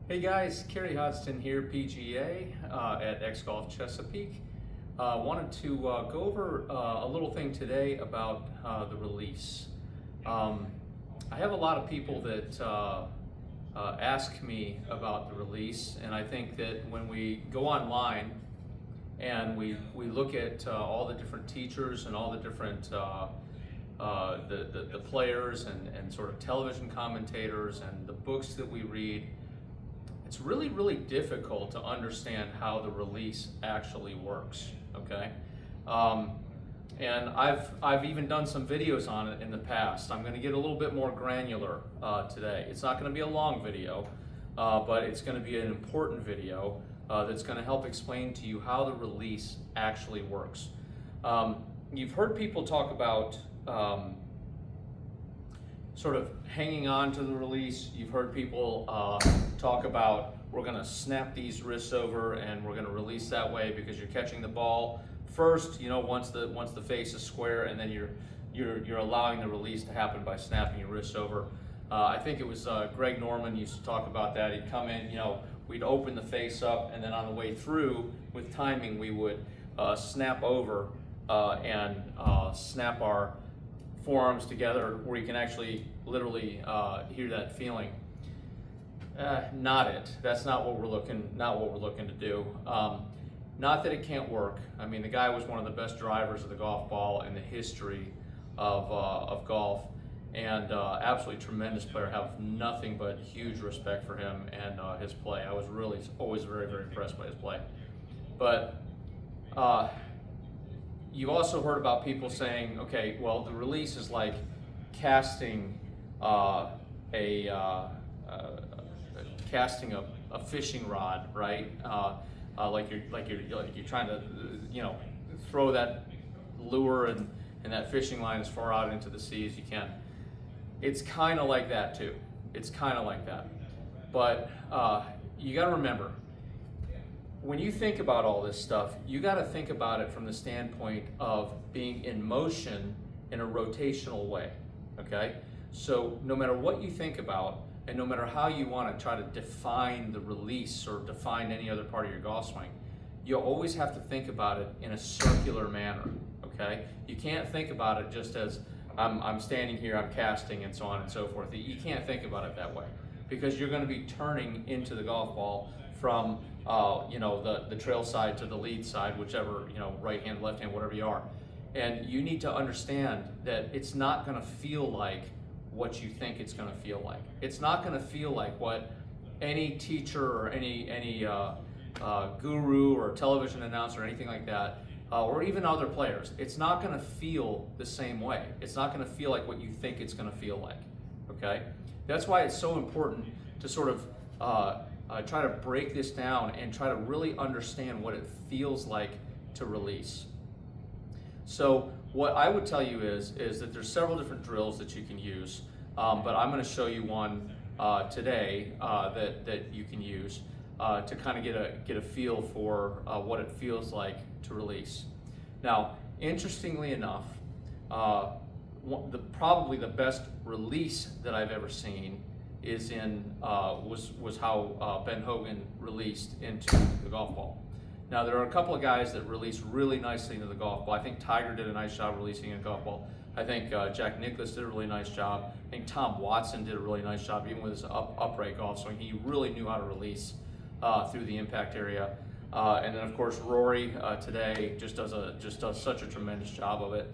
Hey guys, Carey Hodsden here, PGA at X Golf Chesapeake. Wanted to go over a little thing today about the release. I have a lot of people that ask me about the release, and I think that when we go online and we look at all the different teachers and all the different the players and sort of television commentators and the books that we read, it's really difficult to understand how the release actually works, okay? And I've even done some videos on it in the past. I'm gonna get a little bit more granular today. It's not gonna be a long video, but it's gonna be an important video that's gonna help explain to you how the release actually works. You've heard people talk about sort of hanging on to the release. You've heard people talk about, we're gonna snap these wrists over and we're gonna release that way because you're catching the ball first, you know, once the face is square, and then you're allowing the release to happen by snapping your wrists over. I think it was Greg Norman used to talk about that. He'd come in, you know, we'd open the face up, and then on the way through, with timing, we would snap over and snap our forearms together, where you can actually literally hear that feeling. Not it. That's not what we're looking to do. Not that it can't work. I mean, the guy was one of the best drivers of the golf ball in the history of golf, and absolutely tremendous player. Have nothing but huge respect for him and his play. I was really always very impressed by his play. But you've also heard about people saying, okay, well, the release is like casting a fishing rod, right? Like you're trying to, you know, throw that lure and that fishing line as far out into the sea as you can. It's kind of like that too. It's kind of like that. But you got to remember, when you think about all this stuff, you got to think about it from the standpoint of being in motion in a rotational way, okay? So no matter what you think about, and no matter how you want to try to define the release or define any other part of your golf swing, you'll always have to think about it in a circular manner, okay? You can't think about it just as I'm standing here, I'm casting, and so on and so forth. You can't think about it that way, because you're going to be turning into the golf ball from you know, the trail side to the lead side, whichever, you know, right hand, left hand, whatever you are. And you need to understand that it's not going to feel like what you think it's going to feel like. It's not going to feel like what any teacher or any guru or television announcer or anything like that, or even other players, it's not going to feel the same way. It's not going to feel like what you think it's going to feel like, okay? That's why it's so important to sort of try to break this down and try to really understand what it feels like to release. So what I would tell you is that there's several different drills that you can use, but I'm going to show you one today that you can use to kind of get a feel for what it feels like to release. Now, interestingly enough, probably the best release that I've ever seen is was how Ben Hogan released into the golf ball. Now, there are a couple of guys that release really nicely into the golf ball. I think Tiger did a nice job releasing in a golf ball. I think Jack Nicklaus did a really nice job. I think Tom Watson did a really nice job, even with his upright golf swing. He really knew how to release through the impact area. And then, of course, Rory today just does such a tremendous job of it.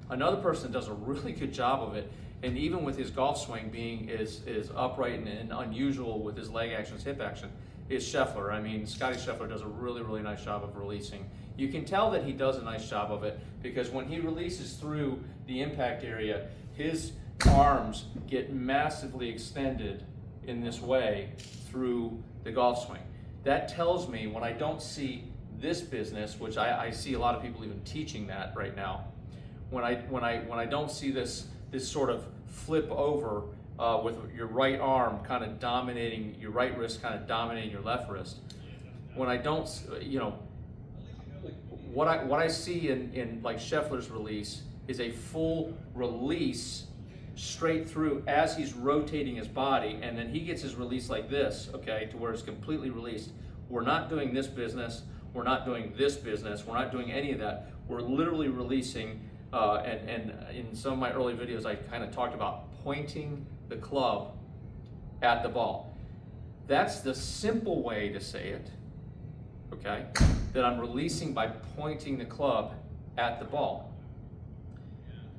Another person that does a really good job of it, and even with his golf swing being is upright and unusual with his leg action, his hip action, is Scheffler. I mean, Scotty Scheffler does a really nice job of releasing. You can tell that he does a nice job of it because when he releases through the impact area, his arms get massively extended in this way through the golf swing. That tells me, when I don't see this business, which I see a lot of people even teaching that right now, when I don't see this sort of flip over with your right arm kind of dominating your right wrist, kind of dominating your left wrist. When I don't, you know, what I see in like Scheffler's release is a full release straight through as he's rotating his body, and then he gets his release like this, okay, to where it's completely released. We're not doing this business, we're not doing this business, we're not doing any of that. We're literally releasing, and in some of my early videos I kind of talked about pointing the club at the ball. That's the simple way to say it, okay, that I'm releasing by pointing the club at the ball.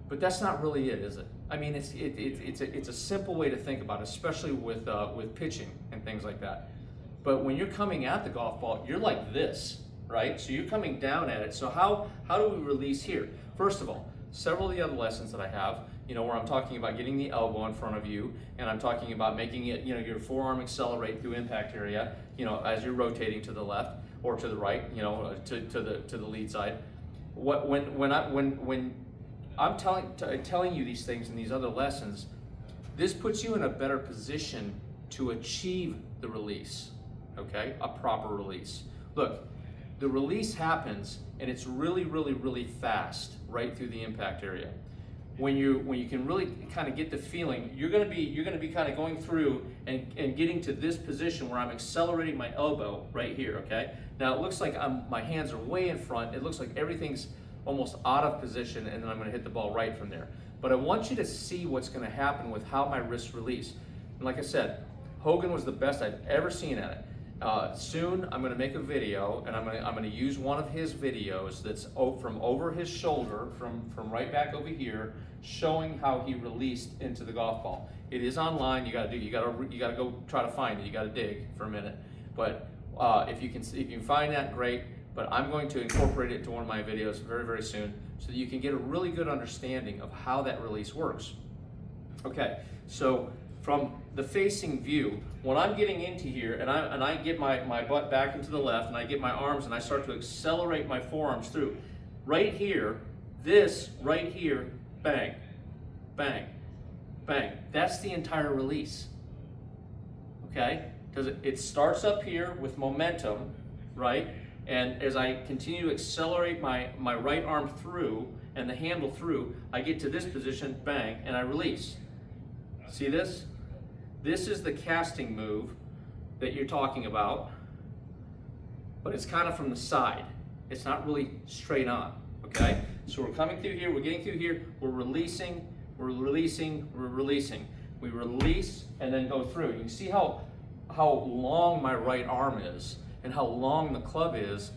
But that's not really it, is it? I mean, it's a simple way to think about it, especially with pitching and things like that. But when you're coming at the golf ball, you're like this, right? So you're coming down at it. So how do we release here? First of all, several of the other lessons that I have, you know, where I'm talking about getting the elbow in front of you, and I'm talking about making it, you know, your forearm accelerate through impact area, you know, as you're rotating to the left or to the right, you know, to the lead side. When I'm telling you these things in these other lessons, this puts you in a better position to achieve the release, okay? A proper release. Look, the release happens and it's really, really, really fast right through the impact area. When you can really kind of get the feeling, you're gonna be kind of going through and getting to this position where I'm accelerating my elbow right here, okay? Now it looks like my hands are way in front. It looks like everything's almost out of position, and then I'm gonna hit the ball right from there. But I want you to see what's gonna happen with how my wrists release. And like I said, Hogan was the best I've ever seen at it. Soon I'm going to make a video, and I'm going to use one of his videos that's from over his shoulder, from right back over here, showing how he released into the golf ball. It is online. You got to go try to find it. You got to dig for a minute. But if you can find that, great. But I'm going to incorporate it into one of my videos very, very soon, so that you can get a really good understanding of how that release works. Okay, so from the facing view, when I'm getting into here and I get my butt back into the left and I get my arms and I start to accelerate my forearms through, right here, this right here, bang, bang, bang. That's the entire release, okay? Because it starts up here with momentum, right? And as I continue to accelerate my right arm through and the handle through, I get to this position, bang, and I release. See this? This is the casting move that you're talking about, but it's kind of from the side. It's not really straight on, okay? So we're coming through here, we're getting through here, we're releasing, we're releasing, we're releasing. We release and then go through. You can see how long my right arm is and how long the club is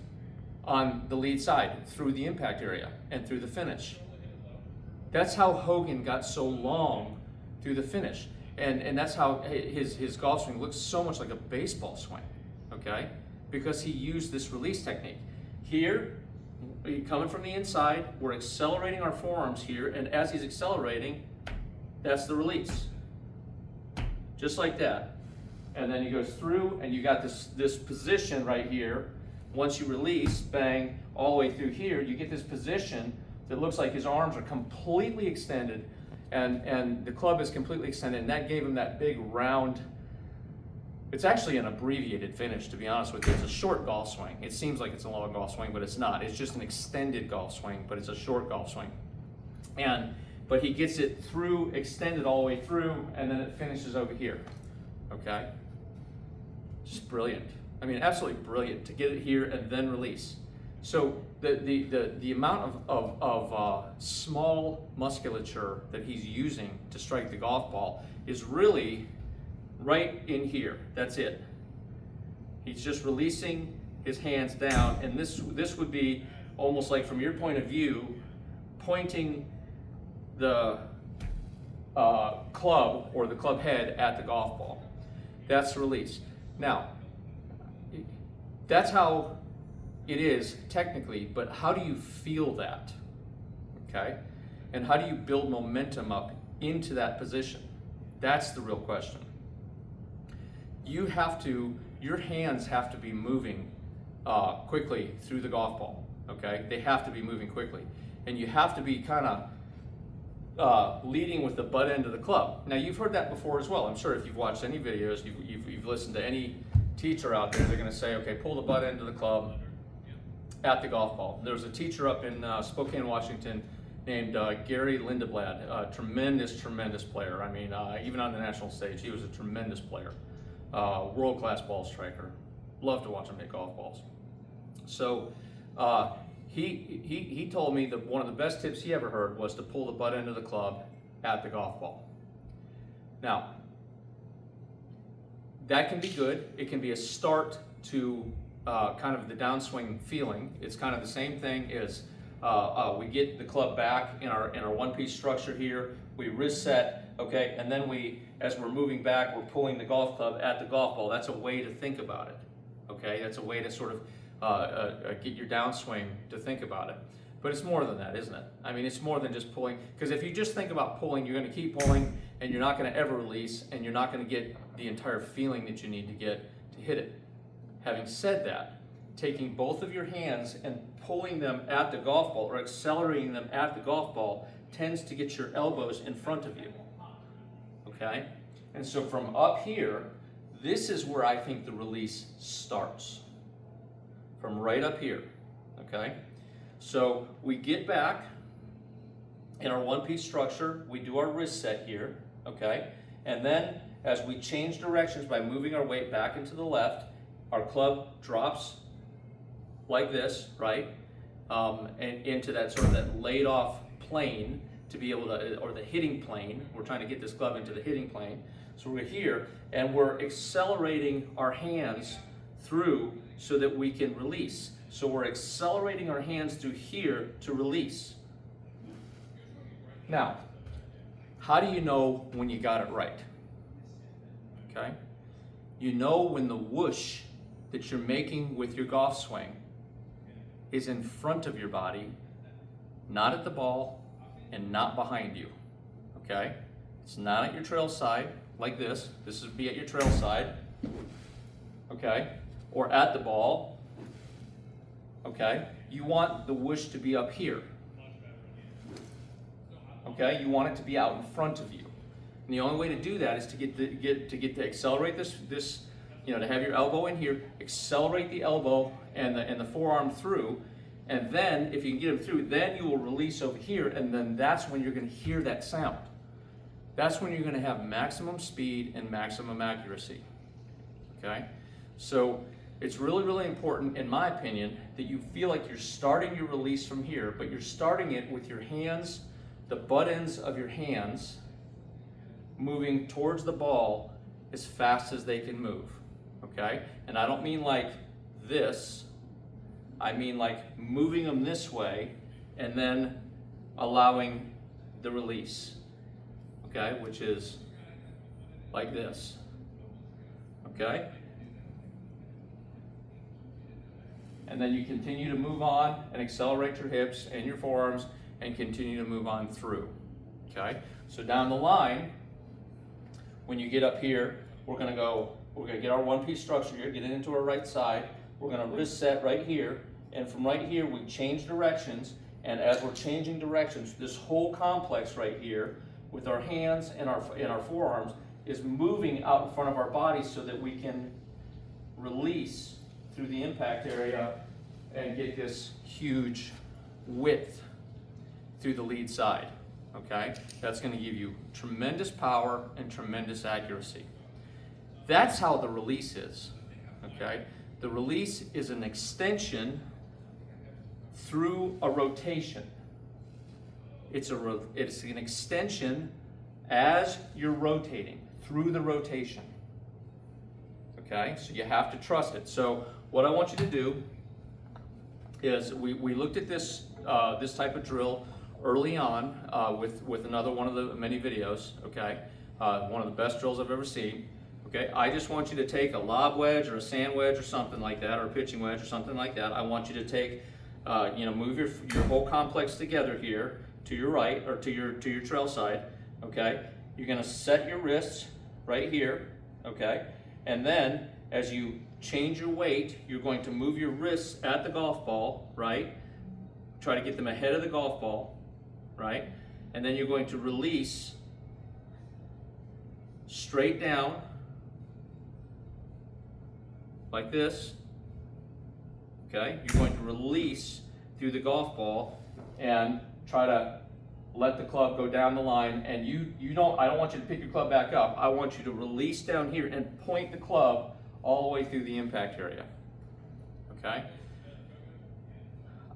on the lead side through the impact area and through the finish. That's how Hogan got so long through the finish. And that's how his golf swing looks so much like a baseball swing, okay? Because he used this release technique. Here, coming from the inside, we're accelerating our forearms here, and as he's accelerating, that's the release. Just like that. And then he goes through, and you got this position right here. Once you release, bang, all the way through here, you get this position that looks like his arms are completely extended, and the club is completely extended, and that gave him that big round. It's actually an abbreviated finish, to be honest with you. It's a short golf swing. It seems like it's a long golf swing, but it's not. It's just an extended golf swing, but it's a short golf swing. But he gets it through, extended all the way through, and then it finishes over here, okay? Just brilliant. I mean, absolutely brilliant to get it here and then release. So the amount of small musculature that he's using to strike the golf ball is really right in here. That's it. He's just releasing his hands down, and this would be almost like, from your point of view, pointing the club or the club head at the golf ball. That's the release. Now, that's how it is technically, but how do you feel that? Okay? And how do you build momentum up into that position? That's the real question. Your hands have to be moving quickly through the golf ball, okay? They have to be moving quickly. And you have to be kind of leading with the butt end of the club. Now, you've heard that before as well. I'm sure if you've watched any videos, you've listened to any teacher out there, they're gonna say, okay, pull the butt end of the club at the golf ball. There was a teacher up in Spokane, Washington, named Gary Lindeblad, a tremendous player. I mean, even on the national stage, he was a tremendous player. World-class ball striker. Love to watch him hit golf balls. So he told me that one of the best tips he ever heard was to pull the butt end of the club at the golf ball. Now, that can be good. It can be a start to kind of the downswing feeling. It's kind of the same thing as we get the club back in our one-piece structure here. We wrist set, okay, and then as we're moving back, we're pulling the golf club at the golf ball. That's a way to think about it, okay? That's a way to sort of get your downswing to think about it. But it's more than that, isn't it? I mean, it's more than just pulling, because if you just think about pulling, you're going to keep pulling, and you're not going to ever release, and you're not going to get the entire feeling that you need to get to hit it. Having said that, taking both of your hands and pulling them at the golf ball or accelerating them at the golf ball tends to get your elbows in front of you, okay? And so from up here, this is where I think the release starts, from right up here, okay? So we get back in our one-piece structure, we do our wrist set here, okay? And then as we change directions by moving our weight back into the left, our club drops like this, right? And into that sort of that laid off plane to be able to, or the hitting plane. We're trying to get this club into the hitting plane. So we're here and we're accelerating our hands through so that we can release. So we're accelerating our hands through here to release. Now, how do you know when you got it right? Okay? You know when the whoosh that you're making with your golf swing is in front of your body, not at the ball, and not behind you. Okay? It's not at your trail side, like this. This would be at your trail side. Okay? Or at the ball. Okay? You want the whoosh to be up here. Okay? You want it to be out in front of you. And the only way to do that is to get to accelerate this, you know, to have your elbow in here, accelerate the elbow and the forearm through, and then if you can get them through, then you will release over here, and then that's when you're going to hear that sound. That's when you're going to have maximum speed and maximum accuracy. Okay? So it's really, really important, in my opinion, that you feel like you're starting your release from here, but you're starting it with your hands, the butt ends of your hands, moving towards the ball as fast as they can move, okay? And I don't mean like this, I mean like moving them this way and then allowing the release, okay? Which is like this, okay? And then you continue to move on and accelerate your hips and your forearms and continue to move on through, okay? So down the line, when you get up here, we're gonna get our one-piece structure here, get it into our right side. We're gonna wrist set right here, and from right here, we change directions, and as we're changing directions, this whole complex right here, with our hands and our forearms, is moving out in front of our body so that we can release through the impact area and get this huge width through the lead side. Okay, that's going to give you tremendous power and tremendous accuracy. That's how the release is. Okay, the release is an extension through a rotation. It's an extension as you're rotating through the rotation. Okay, so you have to trust it. So what I want you to do is we looked at this this type of drill early on with another one of the many videos, okay? One of the best drills I've ever seen, okay? I just want you to take a lob wedge or a sand wedge or something like that, or a pitching wedge or something like that. I want you to take, move your whole complex together here to your right, or to your trail side, okay? You're gonna set your wrists right here, okay? And then as you change your weight, you're going to move your wrists at the golf ball, right? Try to get them ahead of the golf ball, right? And then you're going to release straight down like this, okay? You're going to release through the golf ball and try to let the club go down the line, and I don't want you to pick your club back up. I want you to release down here and point the club all the way through the impact area, okay?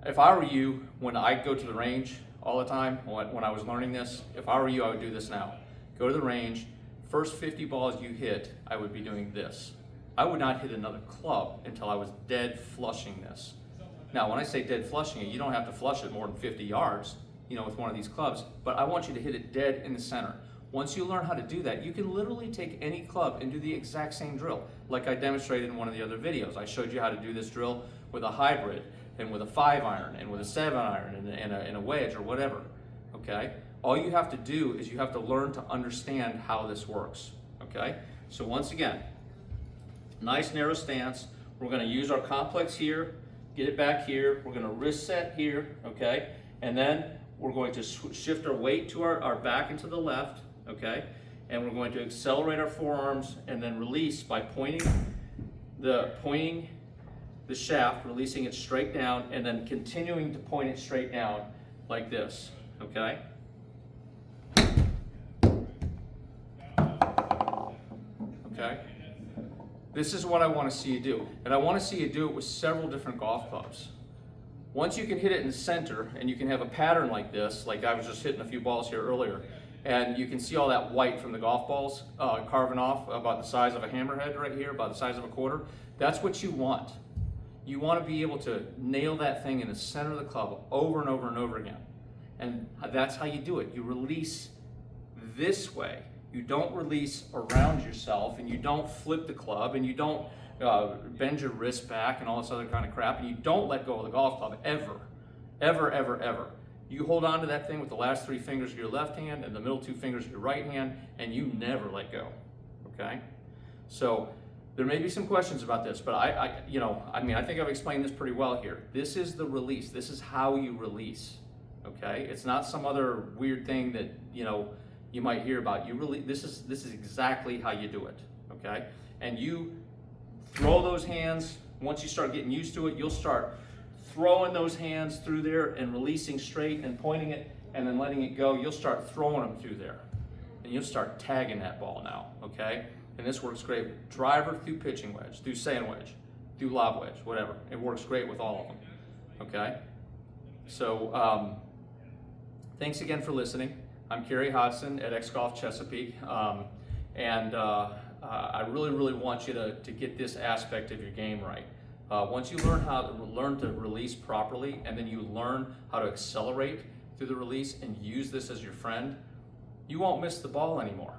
If I were you, when I go to the range all the time, when I was learning this, if I were you, I would do this now. Go to the range, first 50 balls you hit, I would be doing this. I would not hit another club until I was dead flushing this. Now, when I say dead flushing it, you don't have to flush it more than 50 yards, with one of these clubs, but I want you to hit it dead in the center. Once you learn how to do that, you can literally take any club and do the exact same drill, like I demonstrated in one of the other videos. I showed you how to do this drill with a hybrid, and with a 5-iron, and with a 7-iron, and a wedge, or whatever, okay? All you have to do is you have to learn to understand how this works, okay? So once again, nice narrow stance. We're gonna use our complex here, get it back here. We're gonna wrist set here, okay? And then we're going to shift our weight to our back and to the left, okay? And we're going to accelerate our forearms and then release by pointing the shaft, releasing it straight down, and then continuing to point it straight down like this, okay? Okay? This is what I want to see you do. And I want to see you do it with several different golf clubs. Once you can hit it in the center, and you can have a pattern like this, like I was just hitting a few balls here earlier, and you can see all that white from the golf balls carving off about the size of a hammerhead right here, about the size of a quarter. That's what you want. You want to be able to nail that thing in the center of the club over and over and over again. And that's how you do it. You release this way. You don't release around yourself, and you don't flip the club, and you don't bend your wrist back and all this other kind of crap, and you don't let go of the golf club ever, ever, ever, ever. You hold on to that thing with the last 3 fingers of your left hand and the middle 2 fingers of your right hand, and you never let go, okay? So there may be some questions about this, but I think I've explained this pretty well here. This is the release. This is how you release, okay? It's not some other weird thing that, you might hear about. This is exactly how you do it, okay? And you throw those hands. Once you start getting used to it, you'll start throwing those hands through there and releasing straight and pointing it and then letting it go. You'll start throwing them through there, and you'll start tagging that ball now, okay? And this works great with driver, through pitching wedge, through sand wedge, through lob wedge, whatever. It works great with all of them, okay? So thanks again for listening. I'm Carey Hodsden at X Golf Chesapeake, and I really, really want you to get this aspect of your game right. Once you learn to release properly, and then you learn how to accelerate through the release and use this as your friend, you won't miss the ball anymore.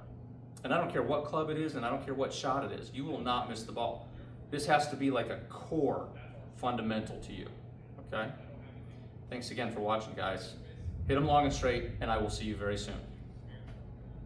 And I don't care what club it is, and I don't care what shot it is, you will not miss the ball. This has to be like a core fundamental to you, okay? Thanks again for watching, guys. Hit them long and straight, and I will see you very soon.